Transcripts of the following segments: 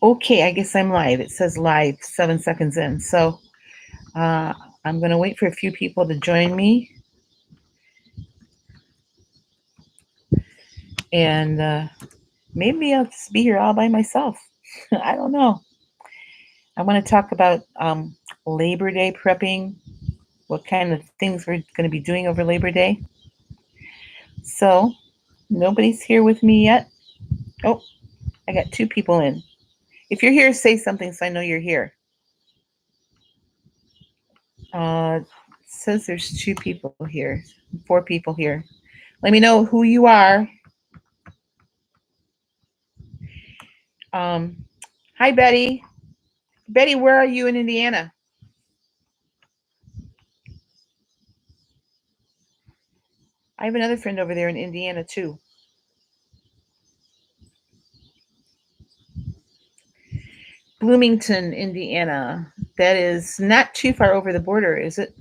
Okay, I guess I'm live. It says live 7 seconds in. So I'm going to wait for a few people to join me. And maybe I'll just be here all by myself. I don't know. I want to talk about Labor Day prepping, what kind of things we're going to be doing over Labor Day. So nobody's here with me yet. Oh, I got two people in. If you're here, say something so I know you're here. It says there's two people here, four people here. Let me know who you are. Hi, Betty. Betty, where are you in Indiana? I have another friend over there in Indiana, too. Bloomington, Indiana. That is not too far over the border, is it?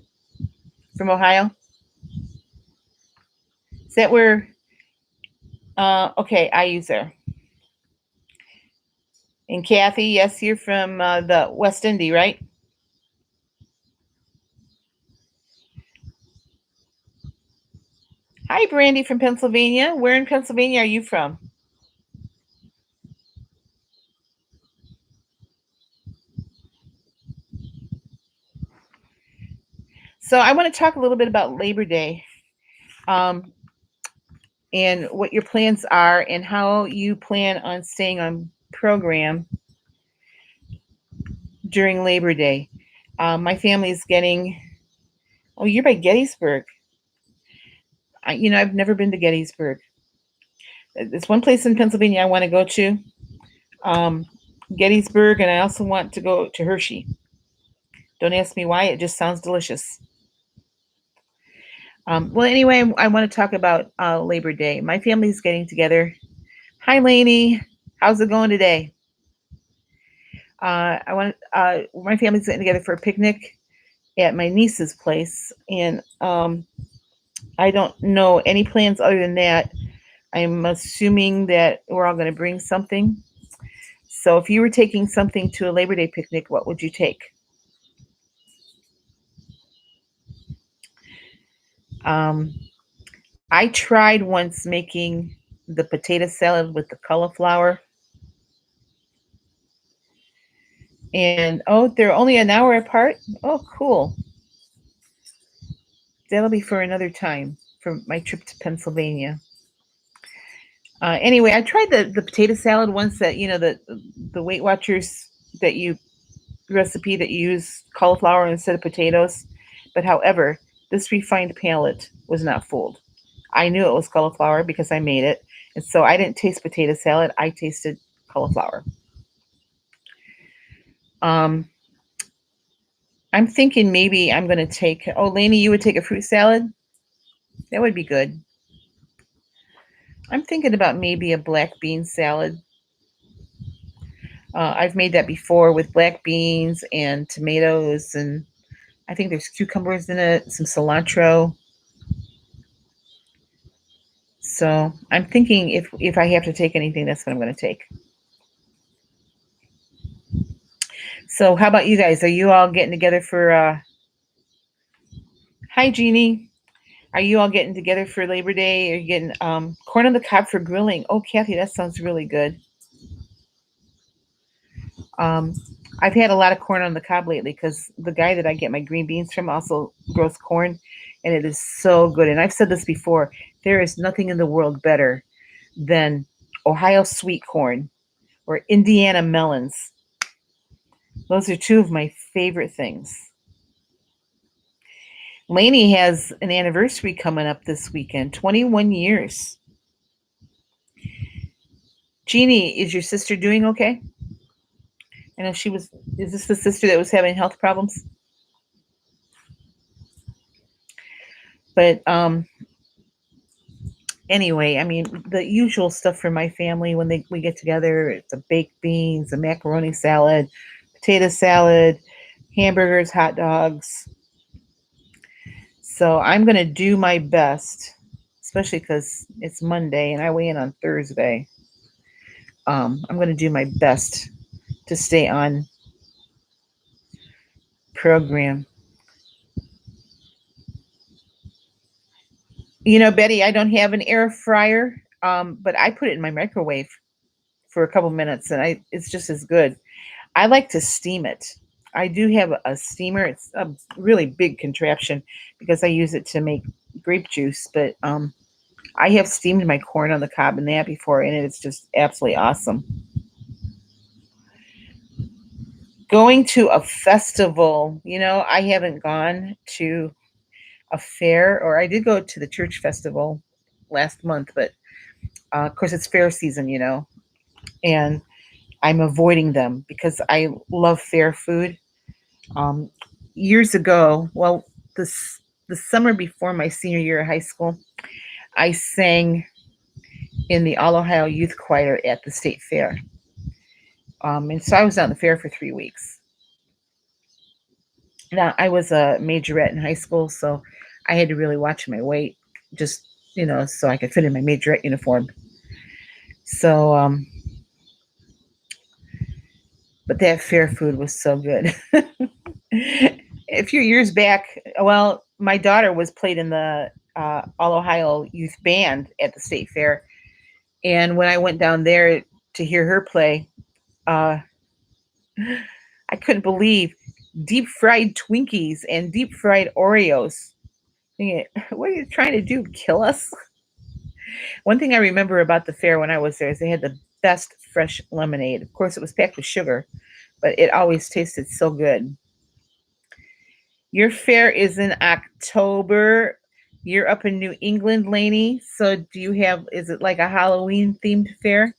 From Ohio? Is that where? Okay, I use there. And Kathy, yes, you're from the West Indy, right? Hi, Brandy from Pennsylvania. Where in Pennsylvania are you from? So I want to talk a little bit about Labor Day, um, and what your plans are and how you plan on staying on program during Labor Day. My family is getting. Oh, you're by Gettysburg. I've never been to Gettysburg. It's one place in Pennsylvania I want to go to. Um, Gettysburg, and I also want to go to Hershey. Don't ask me why. It just sounds delicious. Well, anyway, I want to talk about Labor Day. My family's getting together. Hi, Lainey. How's it going today? My family's getting together for a picnic at my niece's place, and I don't know any plans other than that. I'm assuming that we're all going to bring something. So, if you were taking something to a Labor Day picnic, what would you take? Um, I tried once making the potato salad with the cauliflower, and oh, they're only an hour apart. Oh, cool. That'll be for another time for my trip to Pennsylvania. Anyway, I tried the potato salad once that the Weight Watchers that you recipe that you use cauliflower instead of potatoes. But however, this refined palate was not fooled. I knew it was cauliflower because I made it, and so I didn't taste potato salad. I tasted cauliflower. Um, I'm thinking maybe I'm going to take. Oh, Lainey, you would take a fruit salad. That would be good. I'm thinking about maybe a black bean salad. I've made that before with black beans and tomatoes, and I think there's cucumbers in it, some cilantro. So I'm thinking if I have to take anything, that's what I'm going to take. So how about you guys? Are you all getting together for? Hi, Jeannie. Are you all getting together for Labor Day? Are you getting corn on the cob for grilling? Oh, Kathy, that sounds really good. Um, I've had a lot of corn on the cob lately because the guy that I get my green beans from also grows corn, and it is so good. And I've said this before: there is nothing in the world better than Ohio sweet corn or Indiana melons. Those are two of my favorite things. Lainey has an anniversary coming up this weekend, 21 years. Jeannie, is your sister doing okay? I know is this the sister that was having health problems? But anyway, I mean, the usual stuff for my family when we get together, it's a baked beans, a macaroni salad, potato salad, hamburgers, hot dogs. So I'm going to do my best, especially because it's Monday and I weigh in on Thursday. I'm going to do my best to stay on program. Betty, I don't have an air fryer, but I put it in my microwave for a couple minutes, and it's just as good. I like to steam it. I do have a steamer. It's a really big contraption because I use it to make grape juice. But I have steamed my corn on the cob and that before, and it's just absolutely awesome. Going to a festival, I haven't gone to a fair, or I did go to the church festival last month, but of course it's fair season, and I'm avoiding them because I love fair food. Um, Years ago, well, this the summer before my senior year of high school, I sang in the All Ohio Youth Choir at the state fair, and so I was on the fair for 3 weeks. Now I was a majorette in high school, so I had to really watch my weight, just so I could fit in my majorette uniform. So, but that fair food was so good. A few years back, well, my daughter was played in the All Ohio Youth Band at the state fair, and when I went down there to hear her play, uh, I couldn't believe deep fried Twinkies and deep fried Oreos. Thinking, what are you trying to do? Kill us? One thing I remember about the fair when I was there is they had the best fresh lemonade. Of course, it was packed with sugar, but it always tasted so good. Your fair is in October. You're up in New England, Lainey. So is it like a Halloween themed fair?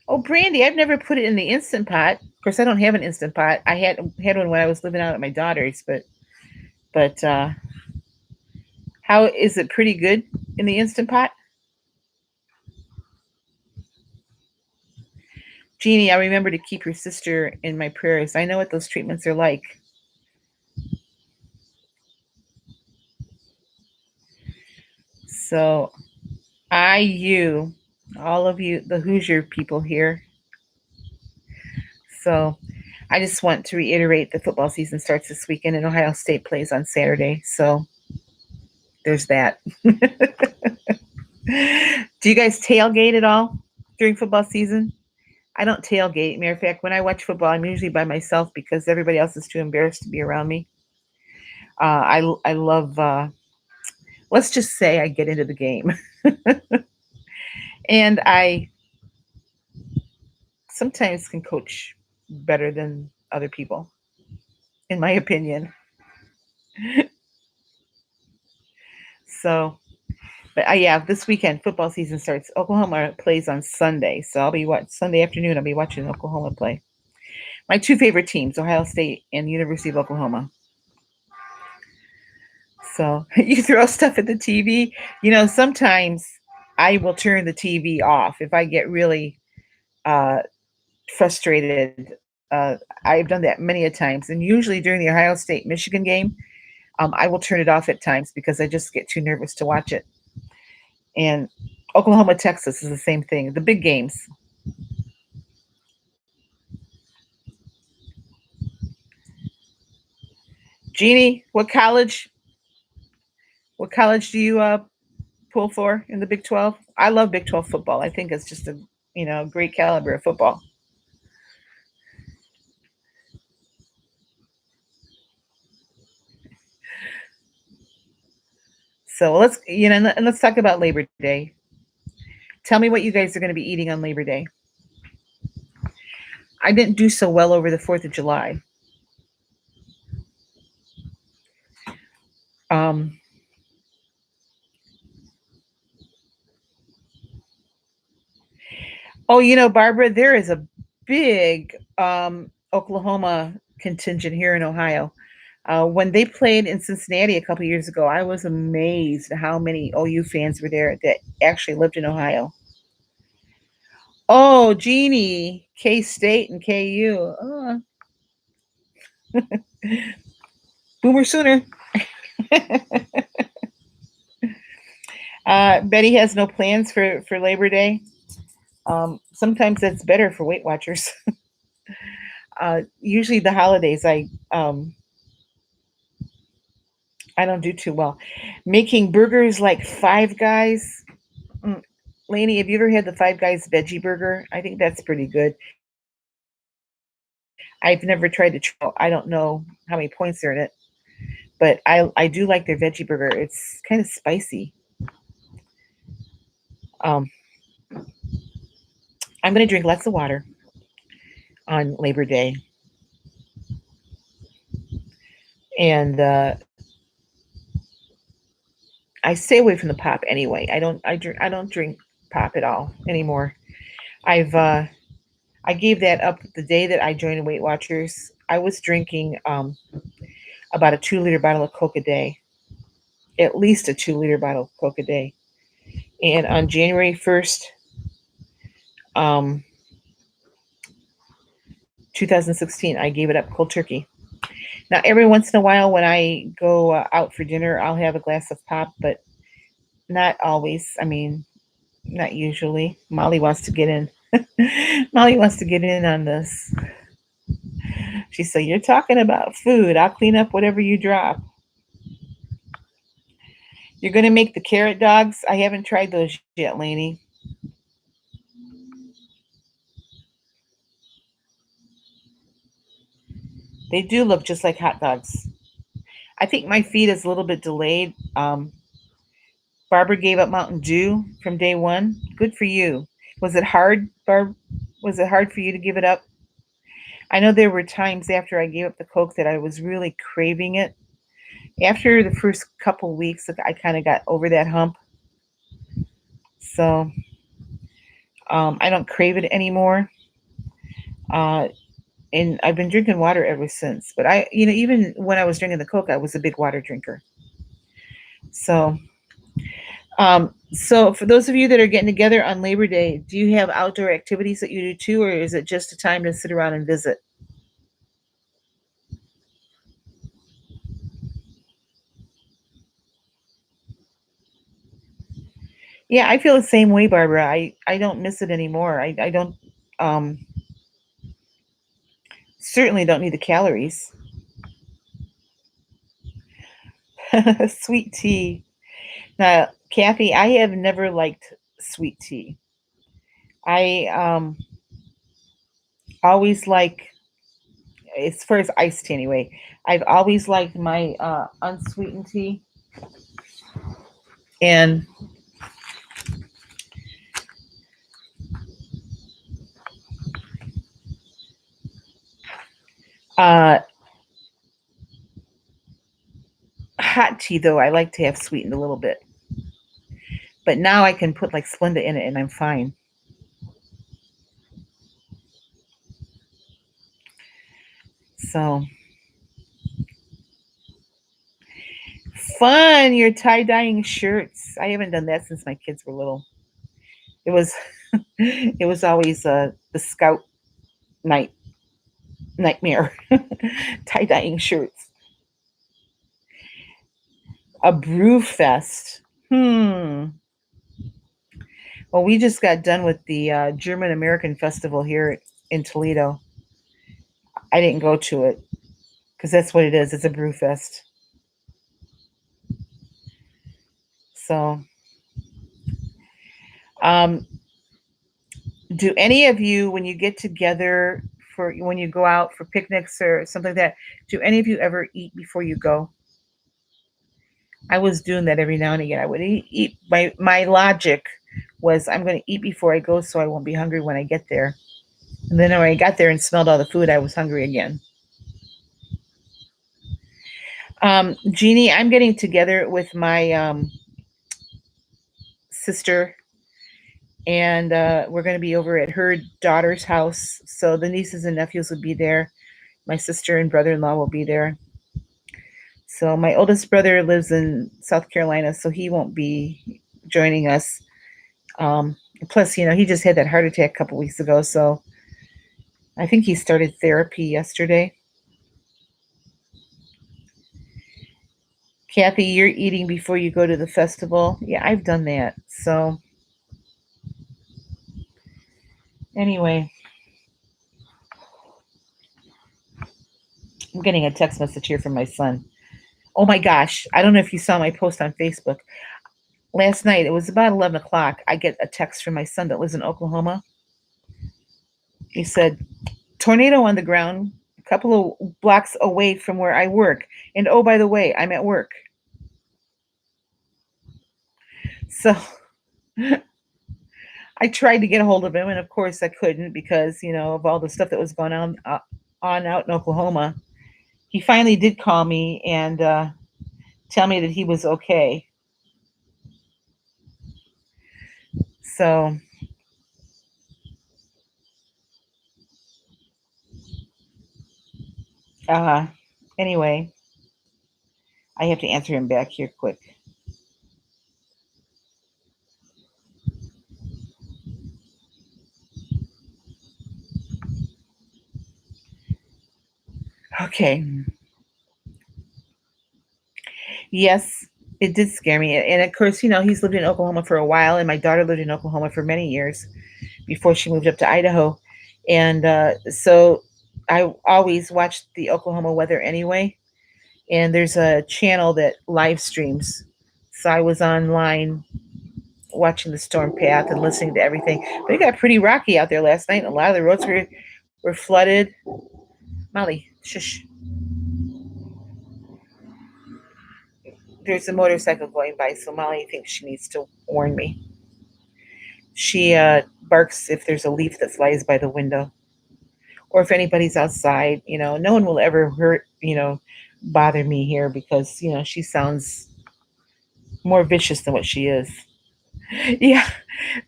Oh, Brandy, I've never put it in the Instant Pot. Of course, I don't have an Instant Pot. I had one when I was living out at my daughter's, but how is it pretty good in the Instant Pot? Jeannie, I remember to keep your sister in my prayers. I know what those treatments are like. So, you, all of you, the Hoosier people here. So, I just want to reiterate the football season starts this weekend and Ohio State plays on Saturday. So, there's that. Do you guys tailgate at all during football season? I don't tailgate. Matter of fact, when I watch football, I'm usually by myself because everybody else is too embarrassed to be around me. I love. Let's just say I get into the game, and I sometimes can coach better than other people, in my opinion. So, but yeah, this weekend football season starts. Oklahoma plays on Sunday, so I'll be Sunday afternoon. I'll be watching Oklahoma play. My two favorite teams, Ohio State and University of Oklahoma. So you throw stuff at the TV. Sometimes I will turn the TV off if I get really uh, frustrated. I've done that many a times, and usually during the Ohio State Michigan game, I will turn it off at times because I just get too nervous to watch it. And Oklahoma, Texas is the same thing. The big games. Jeannie, what college do you pull for in the Big 12? I love Big 12 football. I think it's just a great caliber of football. So let's talk about Labor Day. Tell me what you guys are going to be eating on Labor Day. I didn't do so well over the 4th of July. Um, oh, Barbara, there is a big Oklahoma contingent here in Ohio. When they played in Cincinnati a couple years ago, I was amazed at how many OU fans were there that actually lived in Ohio. Oh, Jeannie, K State and KU. Boomer Sooner. Betty has no plans for Labor Day. Sometimes that's better for Weight Watchers. Usually the holidays, I don't do too well. Making burgers like Five Guys. Mm, Lainey, have you ever had the Five Guys veggie burger? I think that's pretty good. I've never tried the triple. I don't know how many points are in it, but I do like their veggie burger. It's kind of spicy. Um, I'm going to drink lots of water on Labor Day, and I stay away from the pop anyway. I don't drink pop at all anymore. I've I gave that up the day that I joined Weight Watchers. I was drinking about a 2 liter bottle of Coke a day, at least a 2 liter bottle of Coke a day. And on January 1st, um, 2016, I gave it up cold turkey. Now, every once in a while, when I go out for dinner, I'll have a glass of pop, but not always. I mean, not usually. Molly wants to get in. Molly wants to get in on this. She said, "You're talking about food. I'll clean up whatever you drop." You're going to make the carrot dogs? I haven't tried those yet, Lainey. They do look just like hot dogs. I think my feed is a little bit delayed. Barbara gave up Mountain Dew from day one. Good for you. Was it hard, Barb? Was it hard for you to give it up? I know there were times after I gave up the Coke that I was really craving it. After the first couple weeks, I kind of got over that hump. So I don't crave it anymore. Uh, and I've been drinking water ever since. But even when I was drinking the Coke, I was a big water drinker. So, so for those of you that are getting together on Labor Day, do you have outdoor activities that you do too, or is it just a time to sit around and visit? Yeah, I feel the same way, Barbara. I don't miss it anymore. I don't um, certainly don't need the calories. Sweet tea. Now, Kathy, I have never liked sweet tea. I always like, as far as iced tea anyway, I've always liked my unsweetened tea. And uh, hot tea, though, I like to have sweetened a little bit. But now I can put like Splenda in it and I'm fine. So fun. You're tie dyeing shirts. I haven't done that since my kids were little. It was it was always the scout night nightmare. Tie dyeing shirts. A brew fest. Well, we just got done with the German American Festival here in Toledo. I didn't go to it because that's what it is. It's a brew fest. So, um, do any of you, when you get together for when you go out for picnics or something like that, do any of you ever eat before you go? I was doing that every now and again. I would eat. My logic was I'm going to eat before I go, so I won't be hungry when I get there. And then when I got there and smelled all the food, I was hungry again. Jeannie, I'm getting together with my sister, and we're going to be over at her daughter's house. So the nieces and nephews will be there. My sister and brother-in-law will be there. So my oldest brother lives in South Carolina, so he won't be joining us. Plus, he just had that heart attack a couple weeks ago, so I think he started therapy yesterday. Kathy, you're eating before you go to the festival. Yeah, I've done that. So anyway, I'm getting a text message here from my son. Oh my gosh, I don't know if you saw my post on Facebook. Last night, it was about 11 o'clock. I get a text from my son that lives in Oklahoma. He said, tornado on the ground a couple of blocks away from where I work. And oh, by the way, I'm at work. So I tried to get a hold of him, and of course I couldn't because, of all the stuff that was going on out in Oklahoma. He finally did call me and tell me that he was okay. So, uh, anyway, I have to answer him back here quick. Okay. Yes, it did scare me. And of course, he's lived in Oklahoma for a while, and my daughter lived in Oklahoma for many years before she moved up to Idaho. And so I always watched the Oklahoma weather anyway. And there's a channel that live streams. So I was online watching the storm path and listening to everything. But it got pretty rocky out there last night. A lot of the roads were flooded. Molly, shush. There's a motorcycle going by, so Molly thinks she needs to warn me. She barks if there's a leaf that flies by the window, or if anybody's outside. No one will ever bother me here because she sounds more vicious than what she is. Yeah,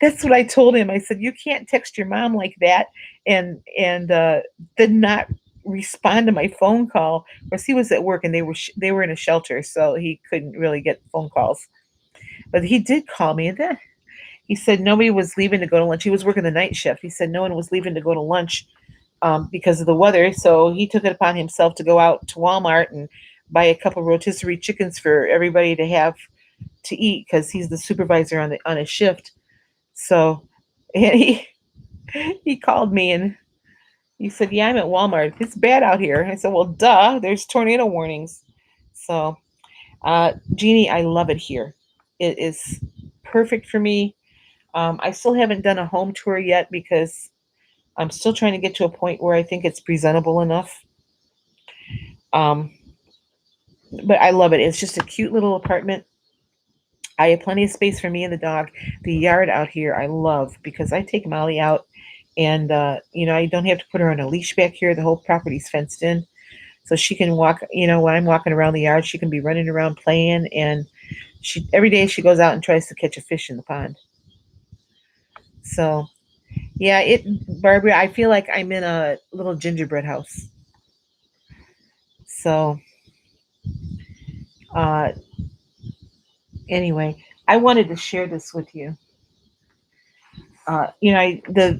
that's what I told him. I said, you can't text your mom like that and then not respond to my phone call. Because he was at work and they were in a shelter, so he couldn't really get phone calls. But he did call me, and then he said nobody was leaving to go to lunch. He was working the night shift. He said no one was leaving to go to lunch because of the weather. So he took it upon himself to go out to Walmart and buy a couple rotisserie chickens for everybody to have to eat because he's the supervisor on his shift. So and he called me and he said, "Yeah, I'm at Walmart. It's bad out here." I said, "Well, duh. There's tornado warnings." So, Jeannie, I love it here. It is perfect for me. I still haven't done a home tour yet because I'm still trying to get to a point where I think it's presentable enough. Um, but I love it. It's just a cute little apartment. I have plenty of space for me and the dog. The yard out here I love because I take Molly out and I don't have to put her on a leash back here. The whole property's fenced in. So she can walk, when I'm walking around the yard, she can be running around playing and she every day she goes out and tries to catch a fish in the pond. So yeah, Barbara, I feel like I'm in a little gingerbread house. So uh anyway, I wanted to share this with you. The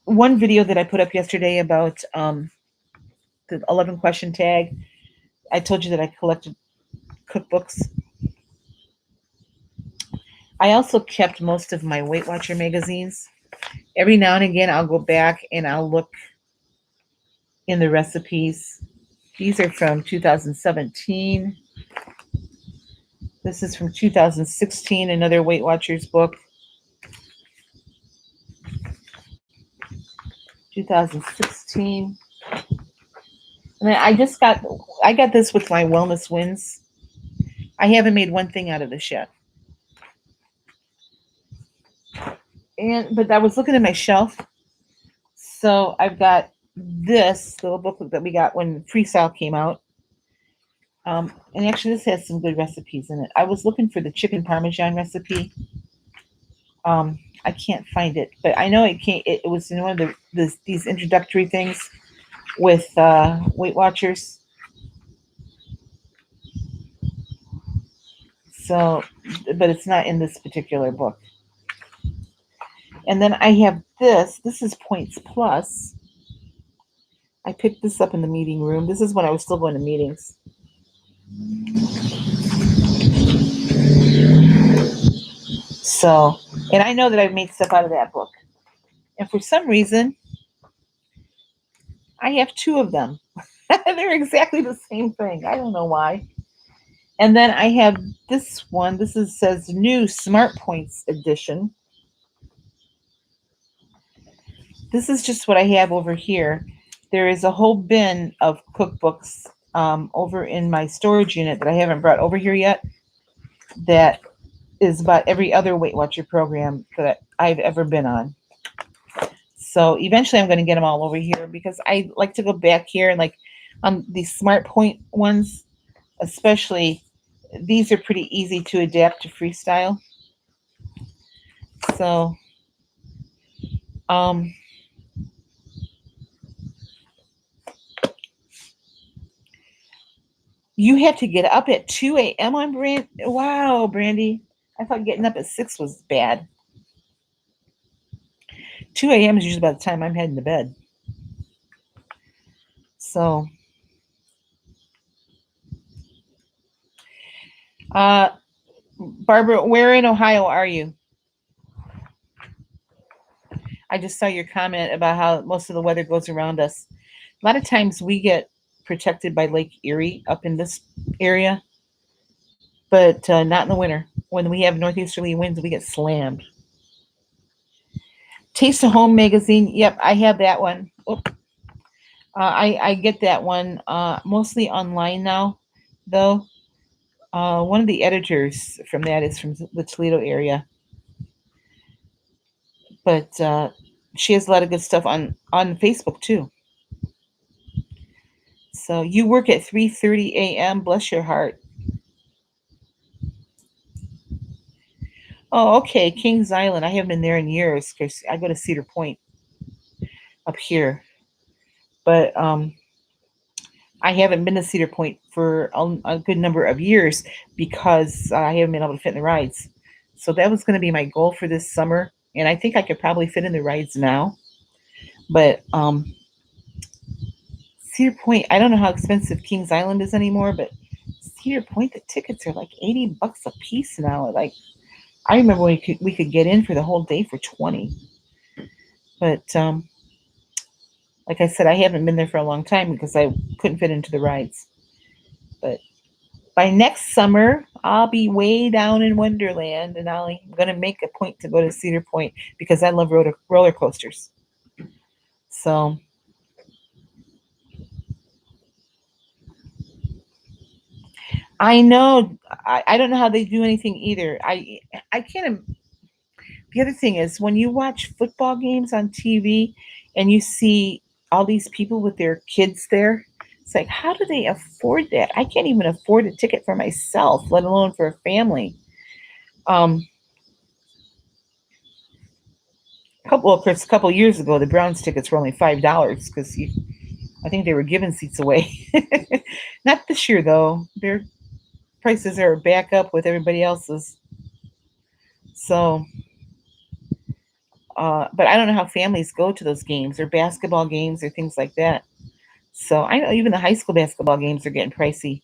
one video that I put up yesterday about the 11 question tag, I told you that I collected cookbooks. I also kept most of my Weight Watcher magazines. Every now and again, I'll go back and I'll look in the recipes. These are from 2017. This is from 2016, another Weight Watchers book. 2016. And then I got this with my Wellness Wins. I haven't made one thing out of this yet. But I was looking at my shelf. So I've got this little booklet that we got when Freestyle came out. And actually, this has some good recipes in it. I was looking for the chicken parmesan recipe. I can't find it, but I know it came. It was in one of these introductory things with Weight Watchers. So, but it's not in this particular book. And then I have this. This is Points Plus. I picked this up in the meeting room. This is when I was still going to meetings. So, and I know that I've made stuff out of that book. And for some reason, I have two of them. They're exactly the same thing. I don't know why. And then I have this one. This is says new Smart Points edition. This is just what I have over here. There is a whole bin of cookbooks over in my storage unit that I haven't brought over here yet. That is about every other Weight Watcher program that I've ever been on. So eventually I'm going to get them all over here because I like to go back here and like on these Smart Point ones, especially these are pretty easy to adapt to freestyle. So um, you have to get up at 2 a.m. on Brand. Wow, Brandy. I thought getting up at 6 was bad. 2 a.m. is usually about the time I'm heading to bed. So, uh, Barbara, where in Ohio are you? I just saw your comment about how most of the weather goes around us. A lot of times we get protected by Lake Erie up in this area, but not in the winter. When we have northeasterly winds, we get slammed. Taste of Home magazine. Yep, I have that one. I get that one mostly online now, though. One of the editors from that is from the Toledo area, but she has a lot of good stuff on Facebook too. So you work at 3:30 a.m. Bless your heart. Oh, okay, Kings Island. I haven't been there in years because I go to Cedar Point up here, but I haven't been to Cedar Point for a good number of years because I haven't been able to fit in the rides. So that was going to be my goal for this summer, and I think I could probably fit in the rides now. But Cedar Point, I don't know how expensive Kings Island is anymore, but Cedar Point, the tickets are like $80 a piece now. Like I remember we could get in for the whole day for 20. But like I said, I haven't been there for a long time because I couldn't fit into the rides. But by next summer, I'll be way down in Wonderland, and I'm going to make a point to go to Cedar Point because I love roller coasters. So I know I don't know how they do anything either. I can't. The other thing is when you watch football games on TV and you see all these people with their kids there, it's like how do they afford that? I can't even afford a ticket for myself, let alone for a family. Um, of course, a couple years ago, the Browns tickets were only $5 because I think they were giving seats away. Not this year though; their prices are back up with everybody else's. So, but I don't know how families go to those games or basketball games or things like that. So I know even the high school basketball games are getting pricey.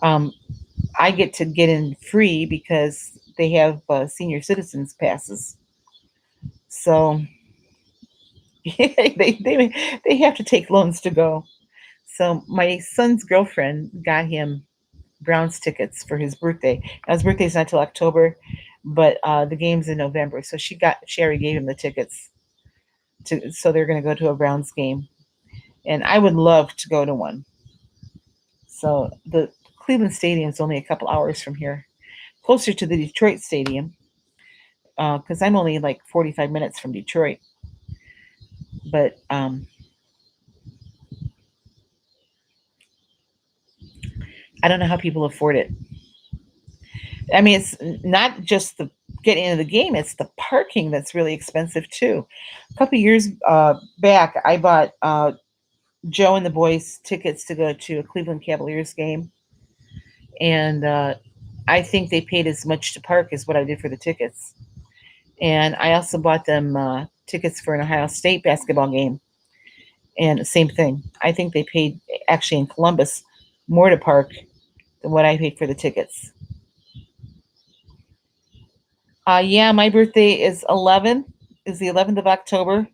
Um, I get to get in free because they have senior citizens passes. So they have to take loans to go. So my son's girlfriend got him Browns tickets for his birthday. Now his birthday's not till October, but the game's in November. So she already gave him the tickets so they're going to go to a Browns game, and I would love to go to one. So the Cleveland Stadium is only a couple hours from here, closer to the Detroit Stadium, because I'm only like 45 minutes from Detroit. But I don't know how people afford it. I mean, it's not just the getting into the game; it's the parking that's really expensive too. A couple years back, I bought Joe and the boys tickets to go to a Cleveland Cavaliers game, and I think they paid as much to park as what I did for the tickets. And I also bought them tickets for an Ohio State basketball game, and same thing. I think they paid actually in Columbus more to park than what I paid for the tickets. Yeah, my birthday is the 11th of October.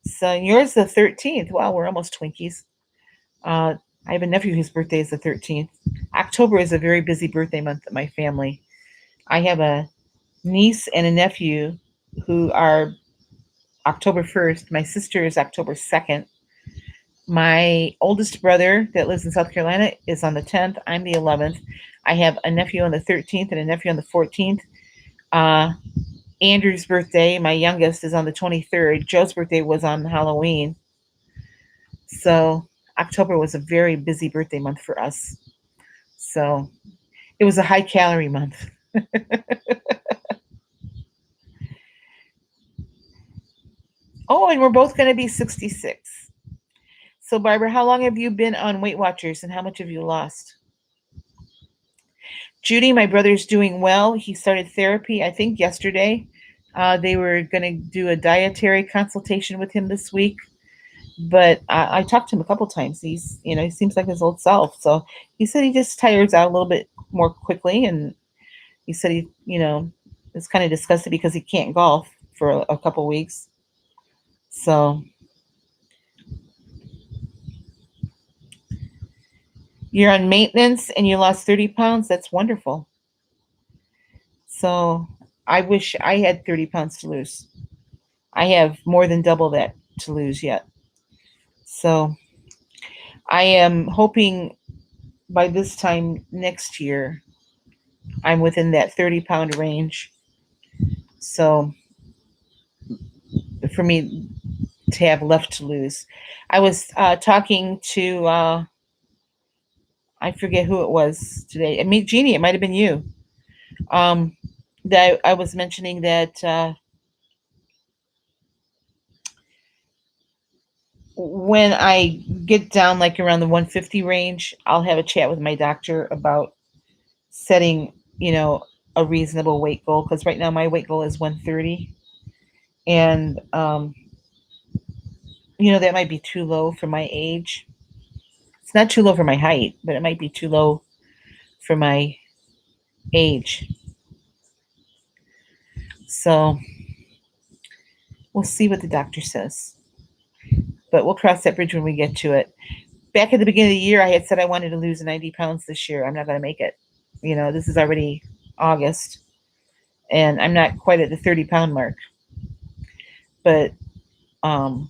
So yours the 13th. Wow, we're almost Twinkies. Uh, I have a nephew whose birthday is the 13th. October is a very busy birthday month in my family. I have a niece and a nephew who are October 1st. My sister is October 2nd. My oldest brother that lives in South Carolina is on the 10th. I'm the 11th. I have a nephew on the 13th and a nephew on the 14th. Uh, Andrew's birthday, my youngest, is on the 23rd. Joe's birthday was on Halloween. So October was a very busy birthday month for us. So it was a high calorie month. Oh, and we're both going to be 66. So, Barbara, how long have you been on Weight Watchers and how much have you lost? Judy, my brother's doing well. He started therapy, I think, yesterday. They were going to do a dietary consultation with him this week, but I talked to him a couple times. He seems like his old self. So he said he just tires out a little bit more quickly, and he said he is kind of disgusted because he can't golf for a couple weeks. So you're on maintenance and you lost 30 pounds. That's wonderful. So I wish I had 30 pounds to lose. I have more than double that to lose yet. So I am hoping by this time next year, I'm within that 30-pound range. So for me to have left to lose, I was talking to, I forget who it was today. I mean, Jeannie, it might have been you. Um, that I was mentioning that when I get down like around the 150 range, I'll have a chat with my doctor about setting, a reasonable weight goal. Because right now my weight goal is 130, and that might be too low for my age. It's not too low for my height, but it might be too low for my age. So we'll see what the doctor says. But we'll cross that bridge when we get to it. Back at the beginning of the year, I had said I wanted to lose 90 pounds this year. I'm not going to make it. This is already August, and I'm not quite at the 30-pound mark. But um,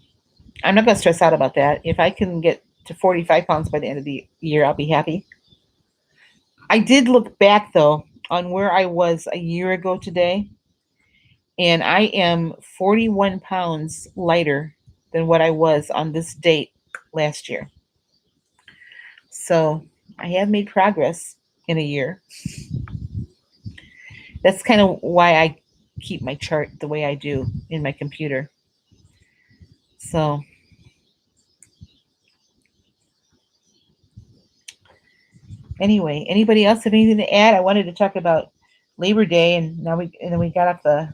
I'm not going to stress out about that. If I can get to 45 pounds by the end of the year, I'll be happy. I did look back, though, on where I was a year ago today, and I am 41 pounds lighter than what I was on this date last year. So I have made progress in a year. That's kind of why I keep my chart the way I do in my computer. So anyway, anybody else have anything to add? I wanted to talk about Labor Day, and then we got off the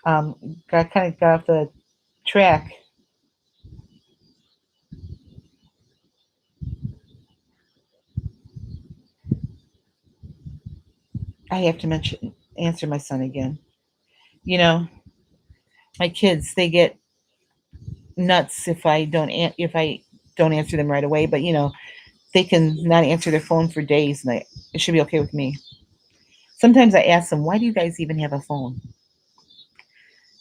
got off the track. I have to answer my son again. You know, my kids, they get nuts if I don't answer them right away. But they can not answer their phone for days, and it should be okay with me. Sometimes I ask them, "Why do you guys even have a phone?"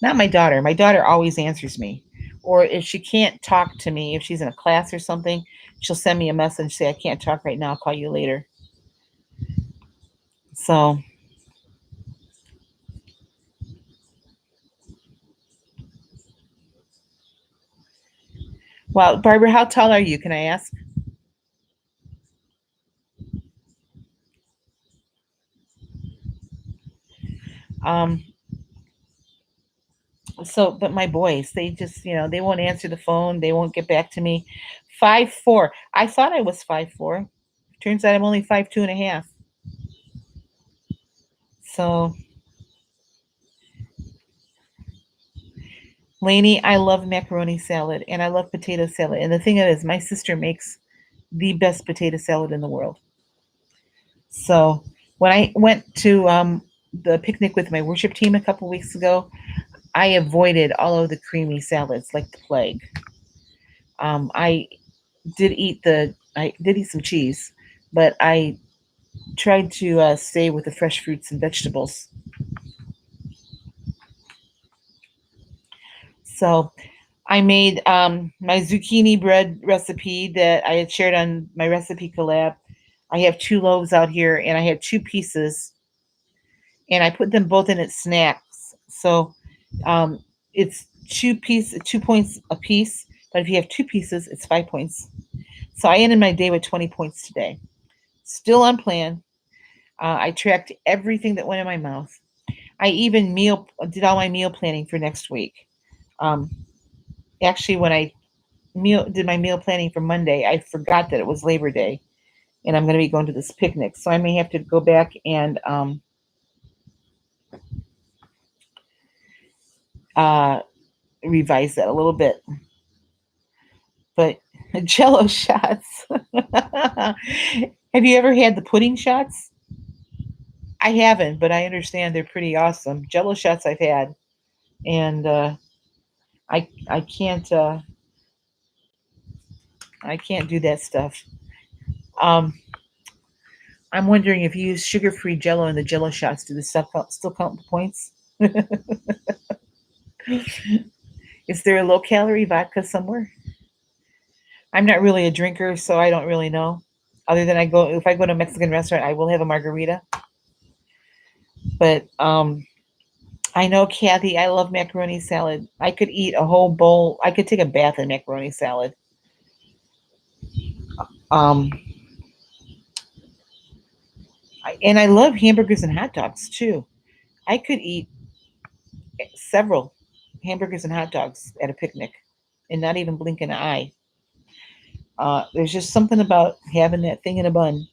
Not my daughter. My daughter always answers me. Or if she can't talk to me, if she's in a class or something, she'll send me a message, say, "I can't talk right now. I'll call you later." So, well, Barbara, how tall are you? Can I ask? Um, but my boys, they just, they won't answer the phone. They won't get back to me. 5'4". I thought I was 5'4". Turns out I'm only 5'2" and a half. So, Lainey, I love macaroni salad and I love potato salad. And the thing is, my sister makes the best potato salad in the world. So when I went to the picnic with my worship team a couple weeks ago, I avoided all of the creamy salads like the plague. I I did eat some cheese, but I tried to stay with the fresh fruits and vegetables. So I made my zucchini bread recipe that I had shared on my recipe collab. I have two loaves out here, and I have two pieces, and I put them both in its snacks. So um, it's 2 points a piece. But if you have two pieces, it's 5 points. So I ended my day with 20 points today. Still on plan. I tracked everything that went in my mouth. I even meal did all my meal planning for next week. Um, Actually, when I meal did my meal planning for Monday, I forgot that it was Labor Day, and I'm going to be going to this picnic, so I may have to go back and uh, revise that a little bit. But Jello shots. Have you ever had the pudding shots? I haven't, but I understand they're pretty awesome. Jello shots I've had, and I I can't do that stuff. Um, I'm wondering if you use sugar-free Jello in the Jello shots, do the stuff still count the points? Is there a low-calorie vodka somewhere? I'm not really a drinker, so I don't really know. Other than if I go to a Mexican restaurant, I will have a margarita. But I know, Kathy, I love macaroni salad. I could eat a whole bowl. I could take a bath in macaroni salad. Um, and I love hamburgers and hot dogs too. I could eat several hamburgers and hot dogs at a picnic and not even blink an eye. There's just something about having that thing in a bun.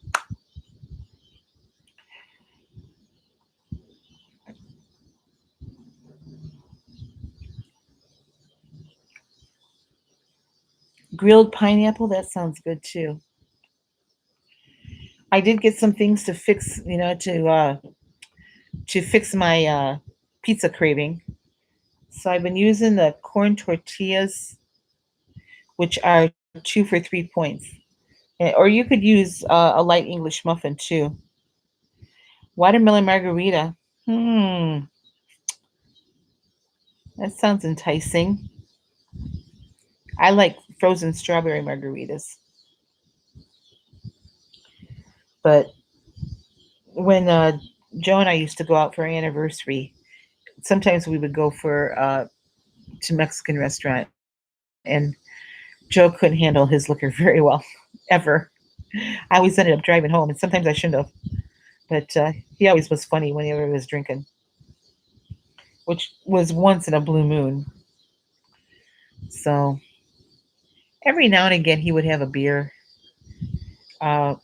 Grilled pineapple, that sounds good too. I did get some things to fix, to fix my pizza craving. So I've been using the corn tortillas, which are 2 for 3 points. Or you could use a light English muffin too. Watermelon margarita. Hmm, that sounds enticing. I like frozen strawberry margaritas. But when Joe and I used to go out for our anniversary, sometimes we would go for to Mexican restaurant, and Joe couldn't handle his liquor very well, ever. I always ended up driving home, and sometimes I shouldn't have. But he always was funny whenever he was drinking, which was once in a blue moon. So every now and again, he would have a beer. Uh,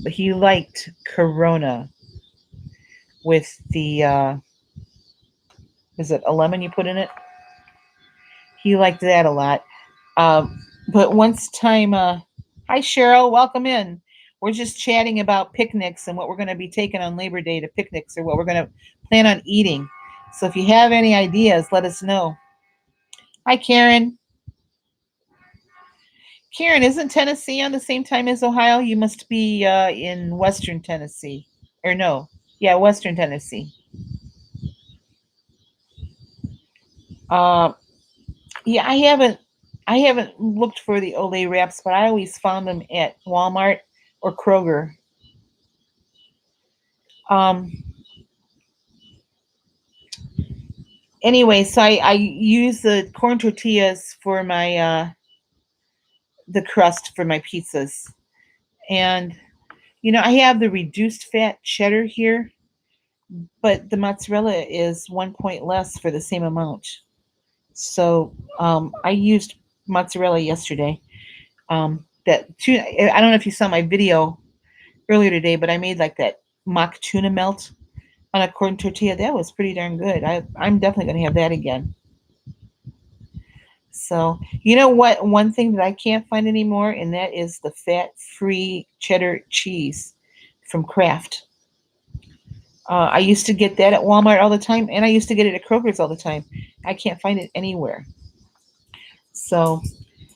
he liked Corona with the is it a lemon you put in it? He liked that a lot. But once time, hi Cheryl, welcome in. We're just chatting about picnics and what we're going to be taking on Labor Day to picnics, or what we're going to plan on eating. So if you have any ideas, let us know. Hi Karen. Karen, isn't Tennessee on the same time as Ohio? You must be in Western Tennessee, or no? Yeah, Western Tennessee. Uh, yeah, I haven't looked for the Olay wraps, but I always found them at Walmart or Kroger. Um, anyway, so I use the corn tortillas for my the crust for my pizzas, and I have the reduced fat cheddar here, but the mozzarella is 1 point less for the same amount. So I used mozzarella yesterday. That tuna. I don't know if you saw my video earlier today, but I made like that mock tuna melt on a corn tortilla. That was pretty darn good. I'm definitely going to have that again. So, you know what? One thing that I can't find anymore, and that is the fat-free cheddar cheese from Kraft. I used to get that at Walmart all the time, and I used to get it at Kroger's all the time. I can't find it anywhere. So,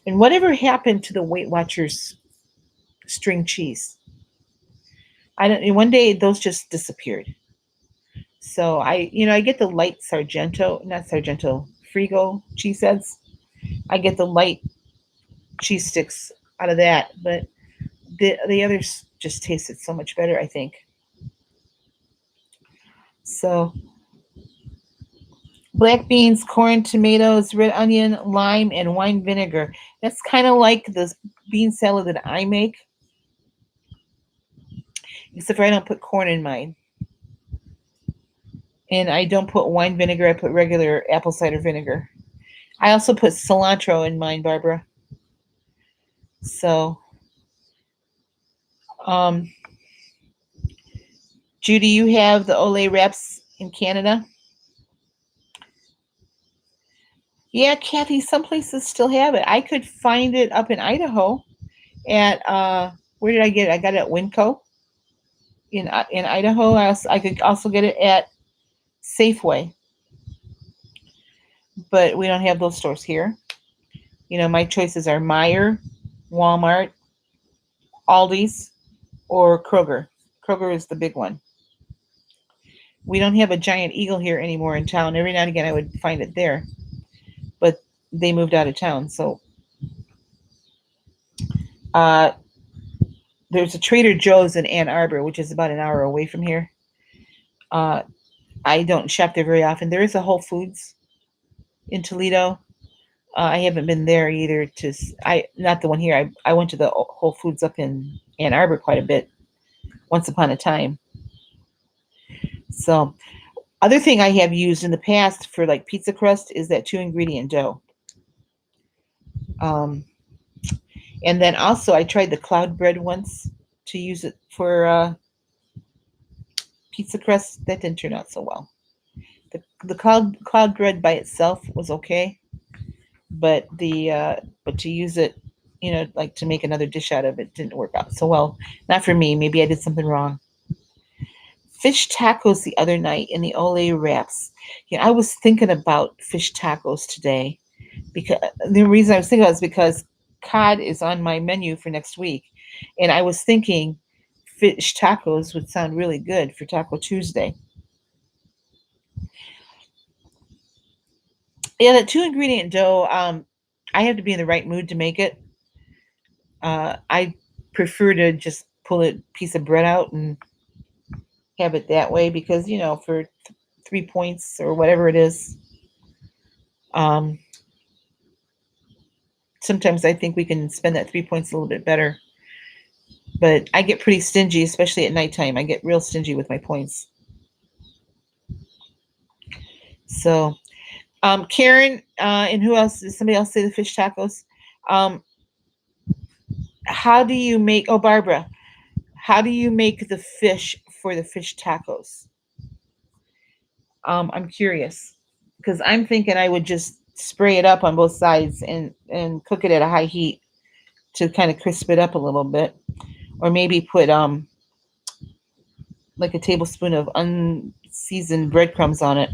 and whatever happened to the Weight Watchers string cheese? I don't. One day those just disappeared. So I get the light Sargento, not Sargento, Frigo cheese heads. I get the light cheese sticks out of that, but the others just tasted so much better, I think. So black beans, corn, tomatoes, red onion, lime, and wine vinegar. That's kind of like the bean salad that I make, except for I don't put corn in mine. And I don't put wine vinegar, I put regular apple cider vinegar. I also put cilantro in mine, Barbara. So, um, Judy, you have the Olay wraps in Canada? Yeah, Kathy, some places still have it. I could find it up in Idaho at where did I get it? I got it at Winco in Idaho. I could also get it at Safeway, but we don't have those stores here. My choices are Meyer, Walmart, Aldi's, or Kroger. Kroger is the big one. We don't have a giant eagle here anymore in town. Every now and again I would find it there, but they moved out of town. So uh, there's a Trader Joe's in Ann Arbor, which is about an hour away from here. Uh, I don't shop there very often. There is a Whole Foods in Toledo. I haven't been there either. I not the one here. I went to the Whole Foods up in Ann Arbor quite a bit once upon a time. So other thing I have used in the past for like pizza crust is that 2 ingredient dough. Um, and then also I tried the cloud bread once to use it for pizza crust. That didn't turn out so well. The cloud bread by itself was okay, but to use it, like to make another dish out of it didn't work out so well. Not for me. Maybe I did something wrong. Fish tacos the other night in the Ole wraps. I was thinking about fish tacos today because the reason I was thinking about it is because cod is on my menu for next week, and I was thinking fish tacos would sound really good for Taco Tuesday. Yeah, that 2 ingredient dough. I have to be in the right mood to make it. I prefer to just pull a piece of bread out and have it that way because for 3 points or whatever it is. Um, Sometimes I think we can spend that 3 points a little bit better. But I get pretty stingy, especially at nighttime. I get real stingy with my points. So, Karen, and who else? Did somebody else say the fish tacos? Um, how do you make? Oh, Barbara, how do you make the fish for the fish tacos? I'm curious because I'm thinking I would just spray it up on both sides and cook it at a high heat to kind of crisp it up a little bit, or maybe put like a tablespoon of unseasoned breadcrumbs on it.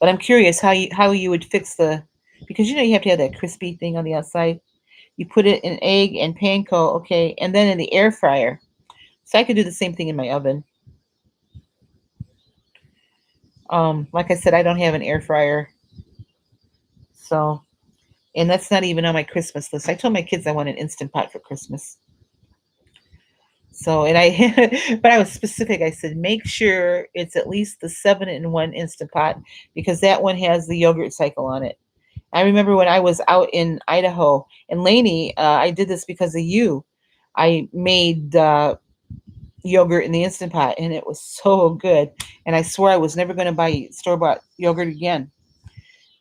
But I'm curious how you would fix the because you have to have that crispy thing on the outside. You put it in egg and panko, okay, and then in the air fryer. So I could do the same thing in my oven. Like I said, I don't have an air fryer, so and that's not even on my Christmas list. I told my kids I want an instant pot for Christmas. So but I was specific. I said make sure it's at least the 7-in-1 instant pot because that one has the yogurt cycle on it. I remember when I was out in Idaho and Lainey, I did this because of you. I made yogurt in the instant pot and it was so good. And I swore I was never going to buy store bought yogurt again.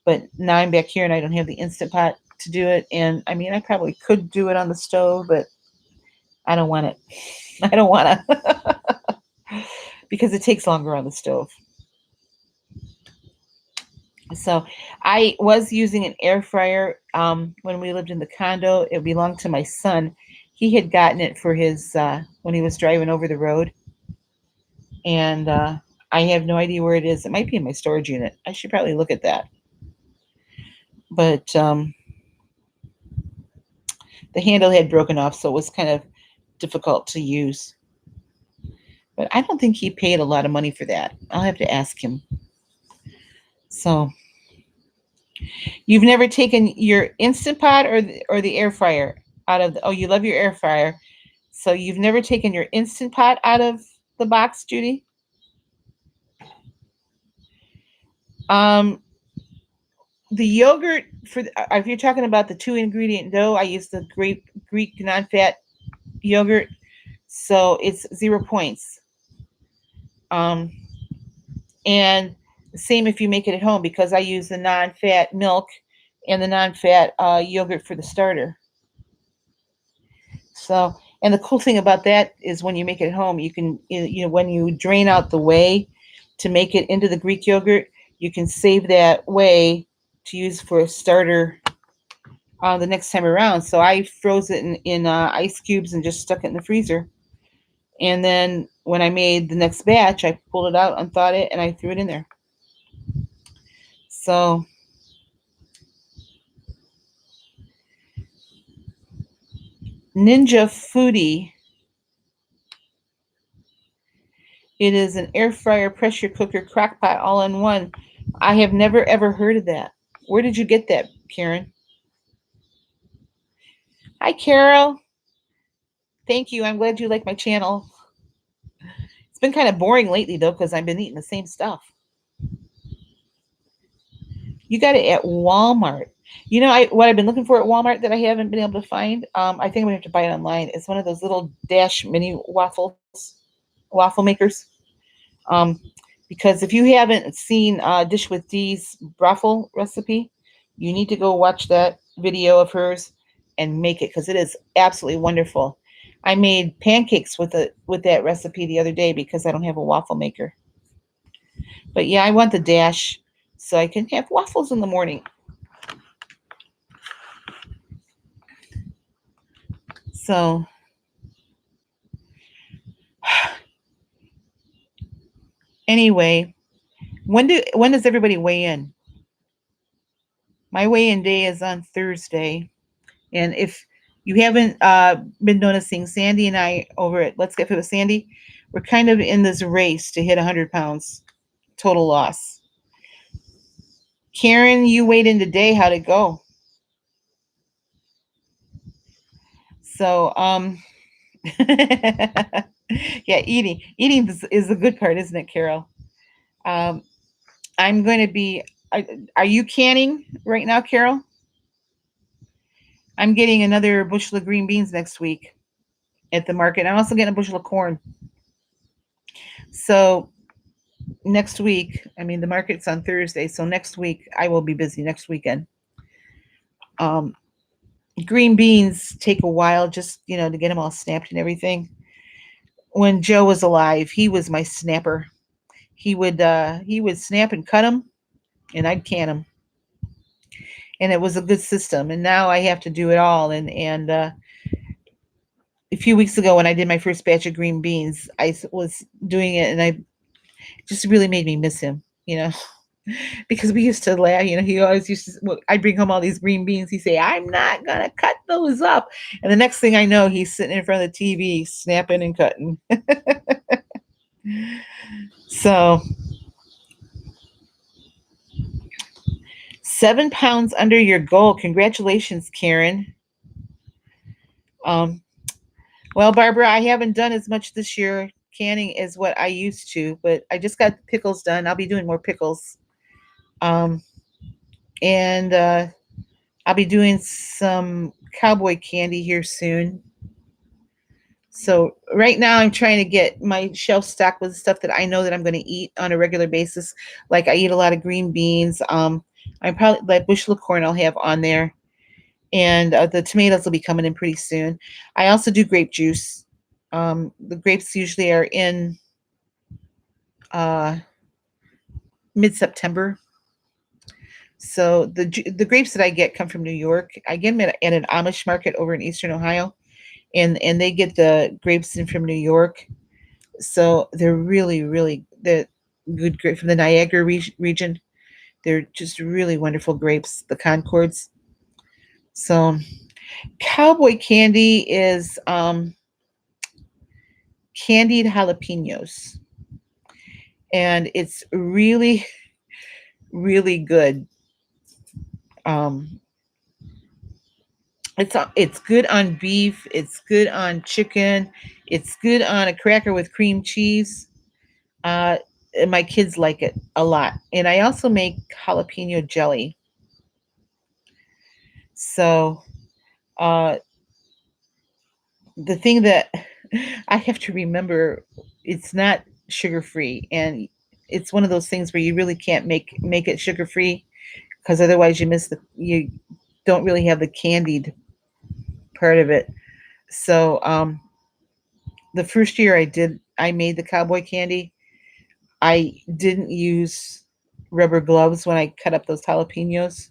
But now I'm back here and I don't have the instant pot to do it. And I mean, I probably could do it on the stove, but I don't want it. I don't want to because it takes longer on the stove. So I was using an air fryer when we lived in the condo. It belonged to my son. He had gotten it for his when he was driving over the road, and I have no idea where it is. It might be in my storage unit. I should probably look at that. But the handle had broken off, so it was kind of difficult to use. But I don't think he paid a lot of money for that. I'll have to ask him. So you've never taken your Instant Pot or the air fryer out of the, oh, you love your air fryer. So you've never taken your Instant Pot out of the box, Judy? Um, the yogurt for if you're talking about the 2 ingredient dough, I use the Greek non-fat yogurt, so it's 0 points. Um, and same if you make it at home because I use the non-fat milk and the non-fat yogurt for the starter. So, and the cool thing about that is when you make it at home, you can, when you drain out the whey to make it into the Greek yogurt, you can save that whey to use for a starter the next time around. So I froze it in ice cubes and just stuck it in the freezer. And then when I made the next batch, I pulled it out, unthawed it, and I threw it in there. So Ninja Foodie, it is an air fryer, pressure cooker, crock pot, all in one. I have never ever heard of that. Where did you get that, Karen? Hi, Carol. Thank you. I'm glad you like my channel. It's been kind of boring lately, though, because I've been eating the same stuff. You got it at Walmart. What I've been looking for at Walmart that I haven't been able to find. I think I'm gonna have to buy it online. It's one of those little Dash mini waffle makers. Um, because if you haven't seen Dish with Dee's brothel recipe, you need to go watch that video of hers and make it because it is absolutely wonderful. I made pancakes with that recipe the other day because I don't have a waffle maker. But yeah, I want the Dash so I can have waffles in the morning. So anyway, when does everybody weigh in? My weigh-in day is on Thursday. And if you haven't been noticing, Sandy and I over at Let's Get Fit with Sandy, we're kind of in this race to hit 100 pounds total loss. Karen, you weighed in today. How'd it go? So, yeah, eating is the good part, isn't it, Carol? Um, I'm going to be. Are you canning right now, Carol? I'm getting another bushel of green beans next week at the market. I'm also getting a bushel of corn. So next week, I mean, the market's on Thursday, so next week I will be busy next weekend. Um, Green beans take a while just, to get them all snapped and everything. When Joe was alive, he was my snapper. He would snap and cut them, and I'd can them, and it was a good system. And now I have to do it all. And a few weeks ago when I did my first batch of green beans, I was doing it, and I just really made me miss him. Because we used to laugh. He always used to. I'd bring home all these green beans. He'd say, "I'm not gonna cut those up," and the next thing I know, he's sitting in front of the TV, snapping and cutting. So, 7 pounds under your goal. Congratulations, Karen. Um, well, Barbara, I haven't done as much this year canning as what I used to, but I just got pickles done. I'll be doing more pickles. Um, and I'll be doing some cowboy candy here soon. So right now I'm trying to get my shelf stocked with stuff that I know that I'm going to eat on a regular basis. Like I eat a lot of green beans. I'm probably like bushel of corn I'll have on there, and the tomatoes will be coming in pretty soon. I also do grape juice. The grapes usually are in uh, mid-September. So the grapes that I get come from New York. I get them at an Amish market over in Eastern Ohio, and they get the grapes in from New York. So they're really the good grape from the Niagara region. They're just really wonderful grapes, the Concords. So cowboy candy is candied jalapenos, and it's really good. Um, it's good on beef. It's good on chicken. It's good on a cracker with cream cheese. Uh, and my kids like it a lot. And I also make jalapeno jelly. So uh, the thing that I have to remember, it's not sugar free, and it's one of those things where you really can't make it sugar free because otherwise you don't really have the candied part of it. So the first year I made the cowboy candy. I didn't use rubber gloves when I cut up those jalapenos.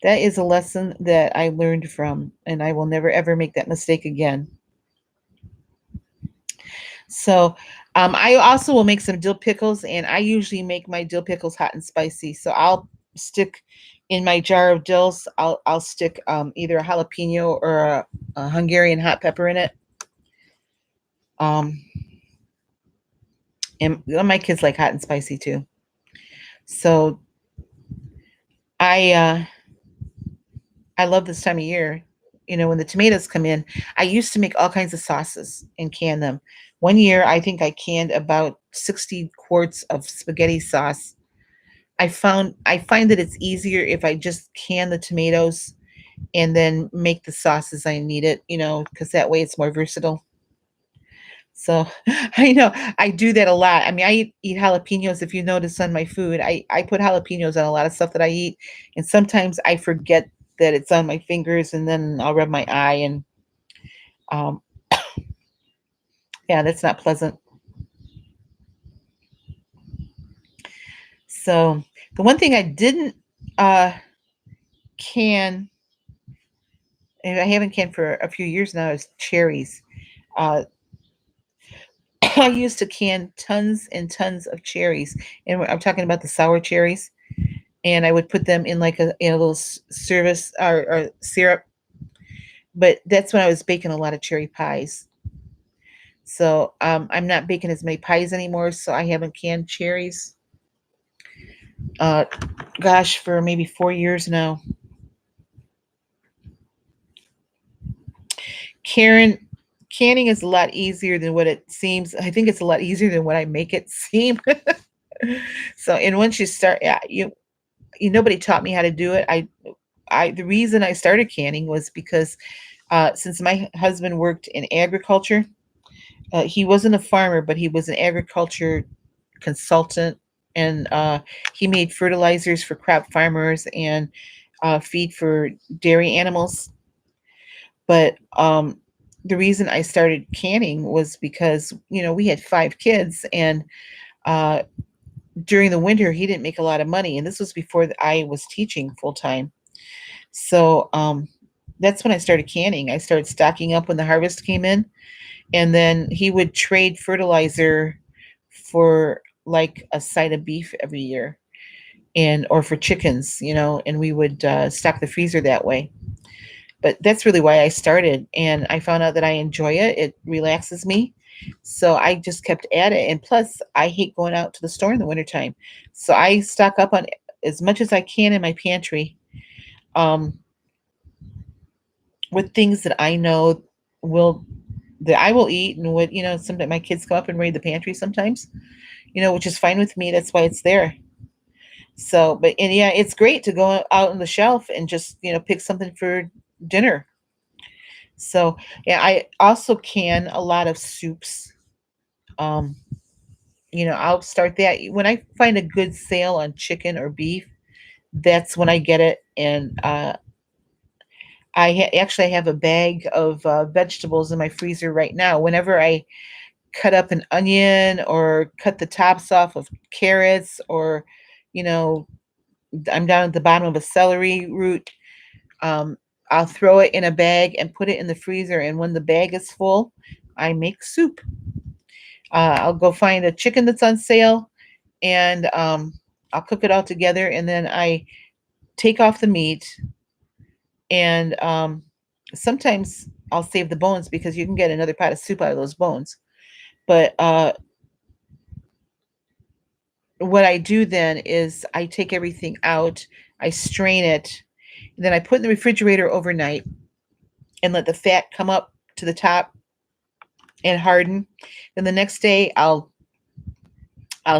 That is a lesson that I learned from, and I will never ever make that mistake again. So, I also will make some dill pickles, and I usually make my dill pickles hot and spicy. So I'll stick in my jar of dills. I'll stick either a jalapeno or a Hungarian hot pepper in it. Um, and my kids like hot and spicy too. So I uh, I love this time of year. You know, when the tomatoes come in, I used to make all kinds of sauces and can them. One year, I think I canned about 60 quarts of spaghetti sauce. I find that it's easier if I just can the tomatoes and then make the sauce as I need it, because that way it's more versatile. So I know I do that a lot. I mean, eat jalapenos. If you notice on my food, I put jalapenos on a lot of stuff that I eat, and sometimes I forget that it's on my fingers, and then I'll rub my eye, and um, yeah, that's not pleasant. So the one thing I didn't uh, can, and I haven't canned for a few years now, is cherries. Uh, I used to can tons and tons of cherries, and I'm talking about the sour cherries. And I would put them in like a little service or syrup. But that's when I was baking a lot of cherry pies. So I'm not baking as many pies anymore. So I haven't canned cherries. Uh, gosh, for maybe 4 years now. Karen, canning is a lot easier than what it seems. I think it's a lot easier than what I make it seem. So, and once you start, yeah, nobody taught me how to do it. The reason I started canning was because since my husband worked in agriculture, he wasn't a farmer, but he was an agriculture consultant, and he made fertilizers for crop farmers and feed for dairy animals. But the reason I started canning was because we had 5 kids, and uh, during the winter he didn't make a lot of money, and this was before I was teaching full time. So that's when I started canning. I started stocking up when the harvest came in, and then he would trade fertilizer for like a side of beef every year, and or for chickens, and we would stock the freezer that way. But that's really why I started, and I found out that I enjoy it. It relaxes me. So I just kept at it. And plus, I hate going out to the store in the wintertime. So I stock up on as much as I can in my pantry, um, with things that I know will that I will eat, and what sometimes my kids come up and raid the pantry sometimes, which is fine with me. That's why it's there. So, but and yeah, it's great to go out on the shelf and just pick something for dinner. So yeah, I also can a lot of soups. Um, I'll start that when I find a good sale on chicken or beef. That's when I get it, and actually have a bag of vegetables in my freezer right now. Whenever I cut up an onion or cut the tops off of carrots, or you know I'm down at the bottom of a celery root. Um, I'll throw it in a bag and put it in the freezer. And when the bag is full, I make soup. I'll go find a chicken that's on sale, and I'll cook it all together. And then I take off the meat, and sometimes I'll save the bones because you can get another pot of soup out of those bones. But what I do then is I take everything out, I strain it, and then I put it in the refrigerator overnight and let the fat come up to the top and harden. Then the next day I'll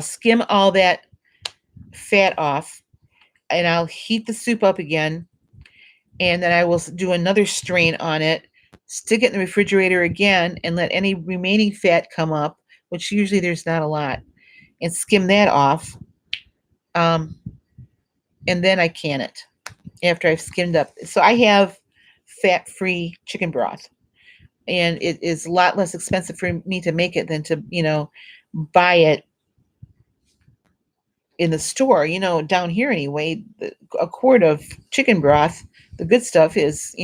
skim all that fat off, and I'll heat the soup up again, and then I will do another strain on it, stick it in the refrigerator again, and let any remaining fat come up, which usually there's not a lot, and skim that off. Um, and then I can it after I've skimmed up. So I have fat-free chicken broth, and it is a lot less expensive for me to make it than to, buy it in the store. Down here anyway, a quart of chicken broth, the good stuff is,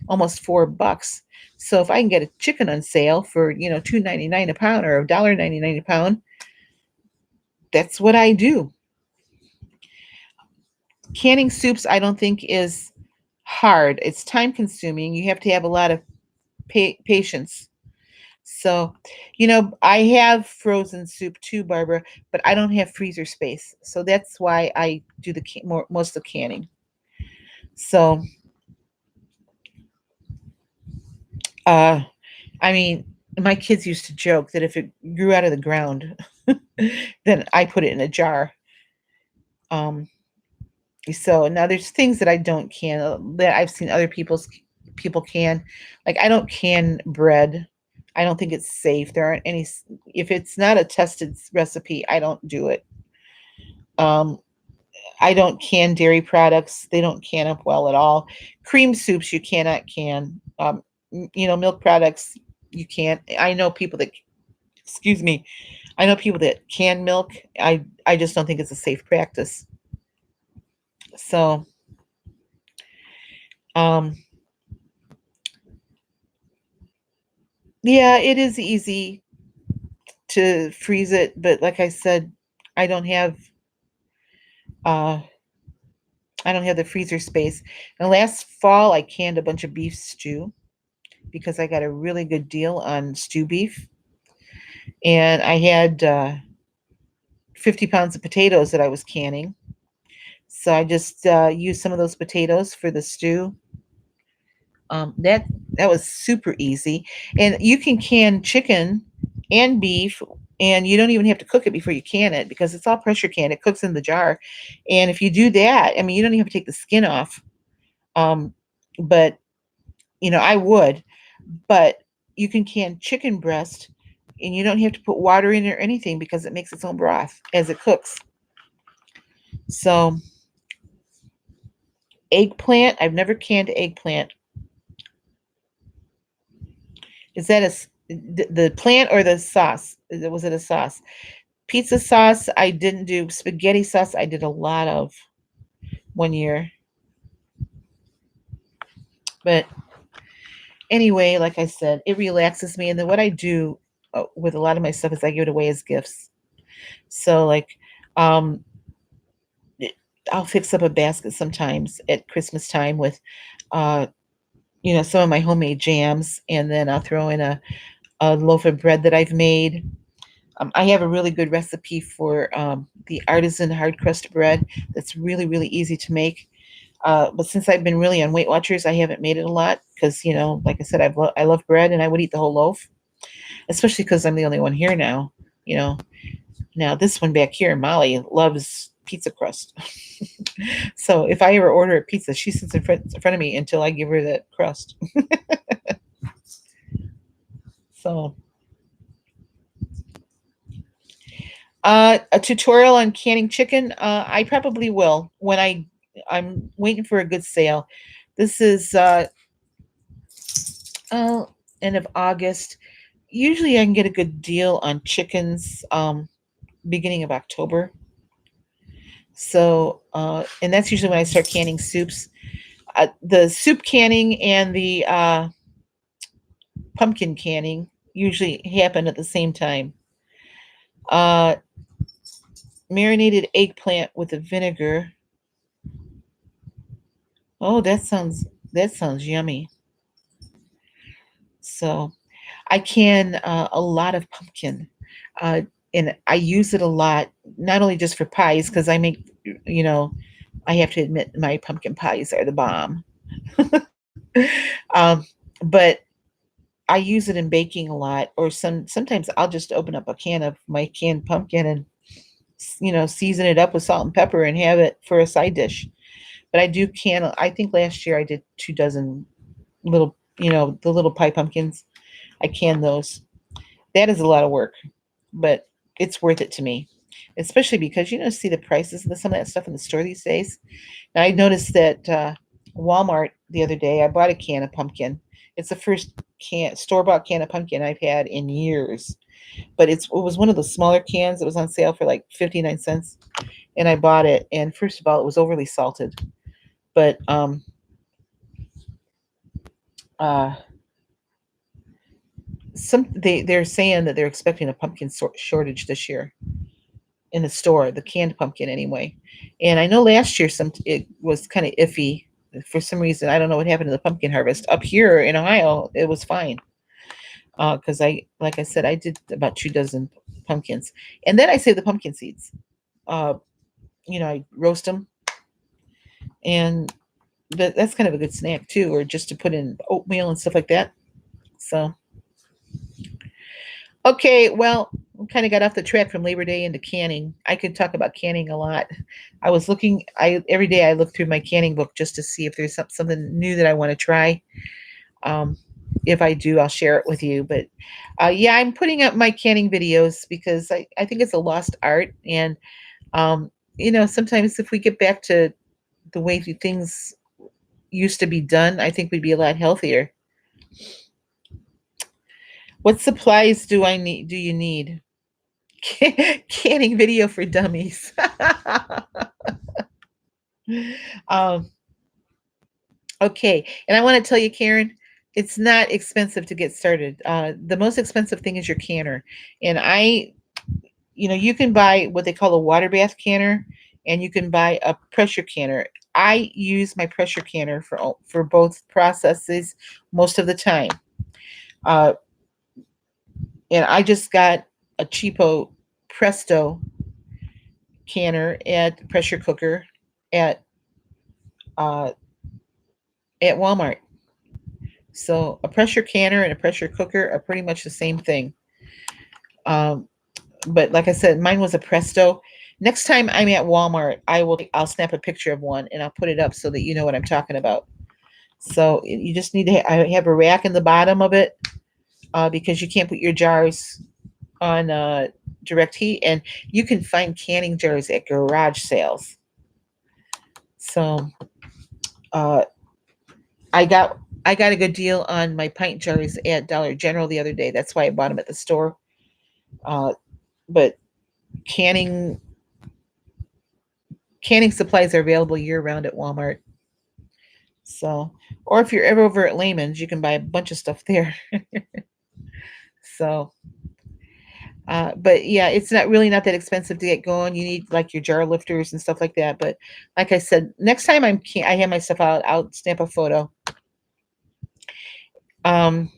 almost $4. So if I can get a chicken on sale for, $2.99 a pound or $1.99 a pound, that's what I do. Canning soups, I don't think is hard. It's time consuming. You have to have a lot of patience. So, I have frozen soup too, Barbara, but I don't have freezer space. So that's why I do most of the canning. So, uh, I mean, my kids used to joke that if it grew out of the ground, then I put it in a jar. Um, so now there's things that I don't can that I've seen other people can. Like I don't can bread. I don't think it's safe. There aren't any. If it's not a tested recipe, I don't do it. Um, I don't can dairy products. They don't can up well at all. Cream soups you cannot can. Milk products you can't. I know people that. Excuse me. I know people that can milk. I just don't think it's a safe practice. So, um, yeah, it is easy to freeze it, but like I said, I don't have uh I don't have the freezer space. And last fall I canned a bunch of beef stew because I got a really good deal on stew beef, and I had 50 pounds of potatoes that I was canning. So I just used some of those potatoes for the stew. That was super easy, and you can can chicken and beef, and you don't even have to cook it before you can it because it's all pressure canned. It cooks in the jar, and if you do that, I mean, you don't even have to take the skin off. Um, but I would, but you can can chicken breast, and you don't have to put water in it or anything because it makes its own broth as it cooks. So eggplant, I've never canned eggplant. Is that the plant or the sauce? Was it a sauce? Pizza sauce, I didn't do. Spaghetti sauce, I did a lot of one year. But anyway, like I said, it relaxes me. And then what I do with a lot of my stuff is I give it away as gifts. So, like, um, I'll fix up a basket sometimes at Christmas time with, uh, some of my homemade jams, and then I'll throw in a loaf of bread that I've made. I have a really good recipe for the artisan hard crust bread that's really, really easy to make. But since I've been really on Weight Watchers, I haven't made it a lot because, like I said, I love bread and I would eat the whole loaf, especially because I'm the only one here now. You know, now this one back here, Molly, loves pizza crust. So if I ever order a pizza, she sits in front of me until I give her that crust. So a tutorial on canning chicken, I probably will when I'm waiting for a good sale. This is uh, end of August. Usually I can get a good deal on chickens beginning of October. So, and that's usually when I start canning soups. The soup canning and the pumpkin canning usually happen at the same time. Uh, Marinated eggplant with the vinegar. Oh, that sounds yummy. So I can a lot of pumpkin, uh, and I use it a lot. Not only just for pies, because I make, you know, I have to admit my pumpkin pies are the bomb. um, but I use it in baking a lot, or sometimes I'll just open up a can of my canned pumpkin and season it up with salt and pepper and have it for a side dish. But I do can. I think last year I did 2 dozen little, the little pie pumpkins. I canned those. That is a lot of work, but it's worth it to me, especially because see the prices of some of that stuff in the store these days. Now I noticed that Walmart the other day I bought a can of pumpkin. It's the first can store bought can of pumpkin I've had in years, but it was one of the smaller cans. It was on sale for like 59 cents, and I bought it. And first of all, it was overly salted, but uh, they're saying that they're expecting a pumpkin shortage this year in the store, the canned pumpkin anyway. And I know last year it was kind of iffy for some reason. I don't know what happened to the pumpkin harvest up here in Ohio. It was fine because like I said, I did about 2 dozen pumpkins, and then I save the pumpkin seeds. Uh, I roast them, and that's kind of a good snack too, or just to put in oatmeal and stuff like that. So okay, well, we kind of got off the track from Labor Day into canning. I could talk about canning a lot. I was looking. I every day I look through my canning book just to see if there's something new that I want to try. Um, if I do, I'll share it with you. But yeah, I'm putting up my canning videos because I think it's a lost art. And sometimes if we get back to the way things used to be done, I think we'd be a lot healthier. What supplies do you need? Canning video for dummies. um, okay, and I want to tell you, Karen, it's not expensive to get started. The most expensive thing is your canner, and you can buy what they call a water bath canner, and you can buy a pressure canner. I use my pressure canner for both processes most of the time. Uh, and I just got a cheapo Presto canner at pressure cooker at uh, at Walmart. So a pressure canner and a pressure cooker are pretty much the same thing. Um, but like I said, mine was a Presto. Next time I'm at Walmart, I'll snap a picture of one and I'll put it up so that you know what I'm talking about. So you just need to I have a rack in the bottom of it because you can't put your jars on direct heat, and you can find canning jars at garage sales. So uh, I got I got a good deal on my pint jars at Dollar General the other day. That's why I bought them at the store. Uh, but canning canning supplies are available year round at Walmart. So, or if you're ever over at Lehman's, you can buy a bunch of stuff there. So, but yeah, it's not that expensive to get going. You need like your jar lifters and stuff like that. But like I said, next time I have my stuff out, I'll snap a photo. Um,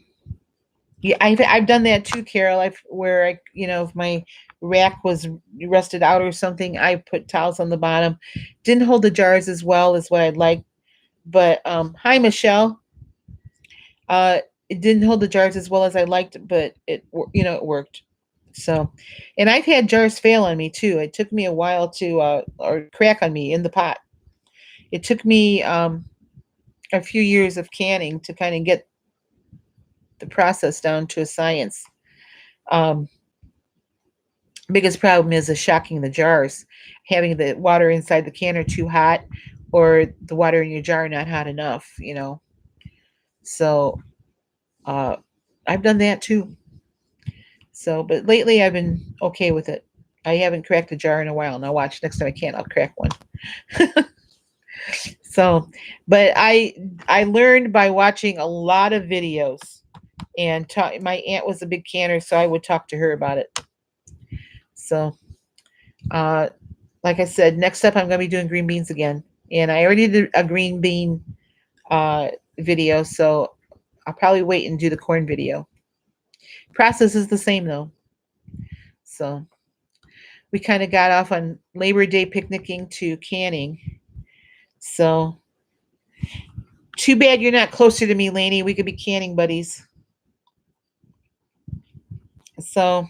yeah, I've done that too, Carol. Where if my rack was rusted out or something, I put towels on the bottom. Didn't hold the jars as well as what I'd like. But hi, Michelle. It didn't hold the jars as well as I liked, but it worked. So, and I've had jars fail on me too. It took me a while to or crack on me in the pot. It took me a few years of canning to kind of get the process down to a science. Um, Biggest problem is shocking the jars, having the water inside the canner too hot, or the water in your jar not hot enough. So uh, I've done that too. So, but lately I've been okay with it. I haven't cracked a jar in a while. Now watch, next time I can, I'll crack one. So, but I learned by watching a lot of videos, and my aunt was a big canner, so I would talk to her about it. So, uh, like I said, next up I'm going to be doing green beans again, and I already did a green bean uh, video, so I'll probably wait and do the corn video. Process is the same though. So we kind of got off on Labor Day picnicking to canning. So too bad you're not closer to me, Lainey. We could be canning buddies. So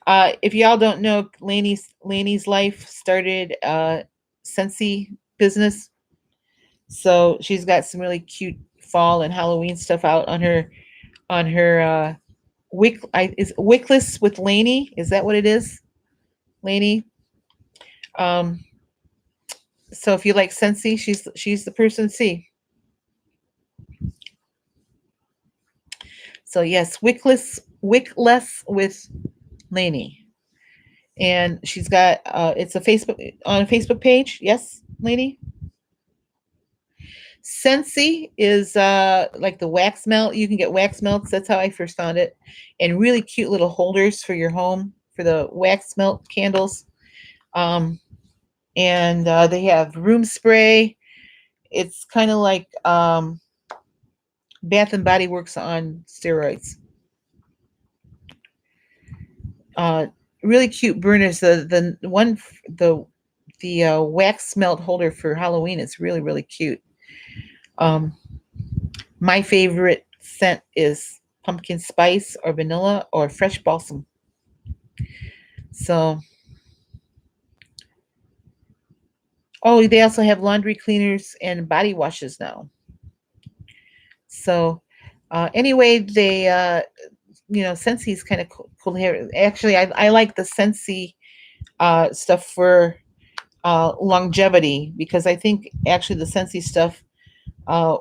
if y'all don't know, Lainey's life started Scentsy business. So she's got some really cute fall and Halloween stuff out on her is Wickless with Lainey. Is that what it is, Lainey? Um, so if you like Scentsy, she's the person to see. So yes, Wickless with Lainey, and she's got it's a Facebook on a Facebook page. Yes, Lainey. Scentsy is like the wax melt. You can get wax melts. That's how I first found it, and really cute little holders for your home for the wax melt candles. Um, and they have room spray. It's kind of like Bath and Body Works on steroids. Uh, really cute burners. The one the wax melt holder for Halloween is really really cute. Um, my favorite scent is pumpkin spice or vanilla or fresh balsam. So, oh, they also have laundry cleaners and body washes now. So, anyway, they, Scentsy kind of cool hair. Actually, I like the Scentsy stuff for longevity because I think actually the Scentsy stuff, uh,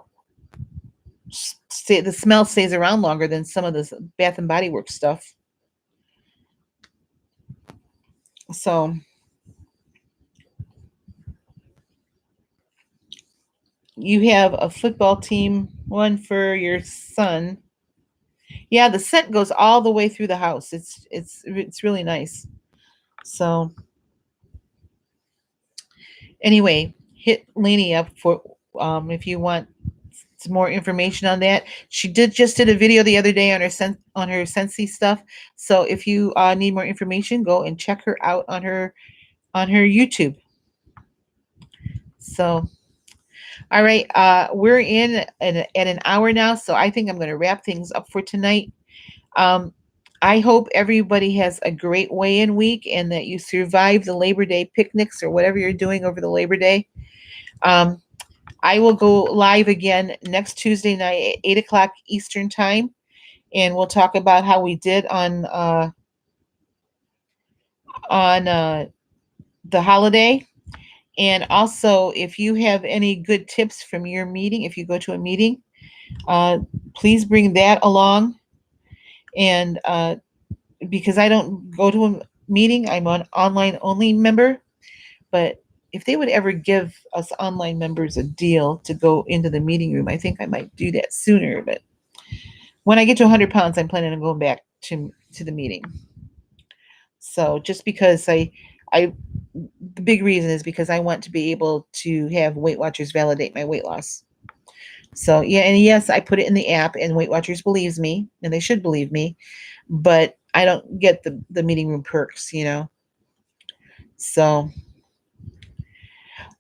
the smell stays around longer than some of the Bath and Body Works stuff. So, you have a football team one for your son. Yeah, the scent goes all the way through the house. It's really nice. So anyway, hit Lainey up for if you want some more information on that. She did a video the other day on her Scentsy stuff. So if you need more information, go and check her out on her YouTube. So all right, we're in at an hour now, so I think I'm going to wrap things up for tonight. Um, I hope everybody has a great weigh-in week and that you survive the Labor Day picnics or whatever you're doing over the Labor Day. I will go live again next Tuesday night at 8 o'clock Eastern Time, and we'll talk about how we did on the holiday. And also, if you have any good tips from your meeting, if you go to a meeting, please bring that along. And because I don't go to a meeting, I'm an online only member. But if they would ever give us online members a deal to go into the meeting room, I think I might do that sooner. But when I get to 100 pounds, I'm planning on going back to the meeting. So just because the big reason is because I want to be able to have Weight Watchers validate my weight loss. So yeah, and yes, I put it in the app, and Weight Watchers believes me, and they should believe me, but I don't get the meeting room perks, So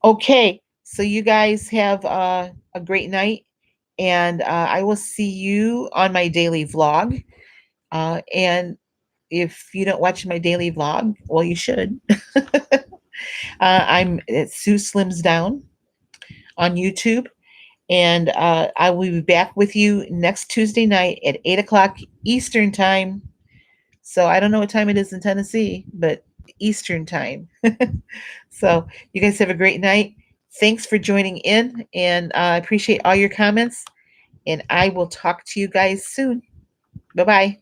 okay, so you guys have a great night, and I will see you on my daily vlog. And if you don't watch my daily vlog, well, you should. I'm at sueslimsdown on YouTube. And I will be back with you next Tuesday night at 8 o'clock Eastern Time. So I don't know what time it is in Tennessee, but Eastern Time. So you guys have a great night. Thanks for joining in, and I appreciate all your comments. And I will talk to you guys soon. Bye-bye.